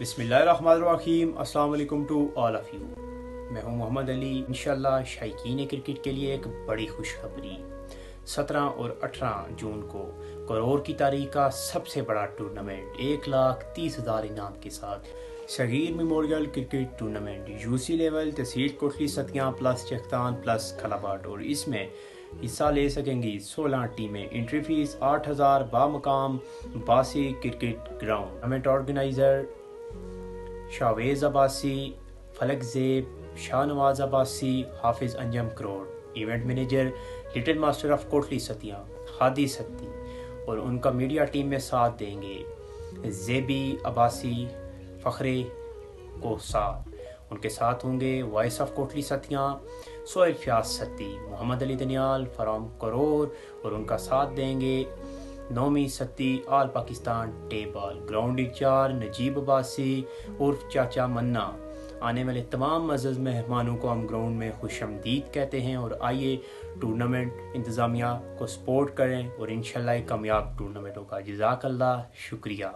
बिस्मिल्लाहिर्रहमानिर्रहीम। अस्सलाम वालेकुम टू ऑल ऑफ यू। मैं हूं मोहम्मद अली। इंशाल्लाह शायकीन क्रिकेट के लिए एक बड़ी खुशखबरी। 17 और 18 जून को करोड़ की तारीख का सबसे बड़ा टूर्नामेंट 1,30,000 इनाम के साथ Saghir memorial cricket tournament UC level तहसील कोटली सतियां प्लस चख्तान प्लस खलाबाट, और इसमें हिस्सा ले सकेंगी 16 टीमें। Entry fees 8,000। Bamkam Basi cricket ground. Tournament organiser Shahwez Abbasi, Falak Zeb, Shahnawaz Abbasi, Hafiz Anjum Karor. Event manager little master of Kotli Sattian Hadi Satti, और उनका मीडिया टीम में साथ देंगे ज़ेबी अब्बासी, फ़खरे कोसार। उनके साथ होंगे वॉइस ऑफ कोटली सतियां सोहेल फ्याज सत्ती, मोहम्मद अली दनियाल फराम करोड़, और उनका साथ देंगे Naumi Satti all Pakistan table. Ground incharge Najeeb Abbasi उर्फ चाचा मन्ना। आने वाले तमाम मज़ीद मेहमानों को हम ग्राउंड में खुशामदीद कहते हैं, और आइए टूर्नामेंट इंतज़ामिया को सपोर्ट करें और इंशाल्लाह एक कामयाब टूर्नामेंट होगा। जज़ाकल्लाह, शुक्रिया।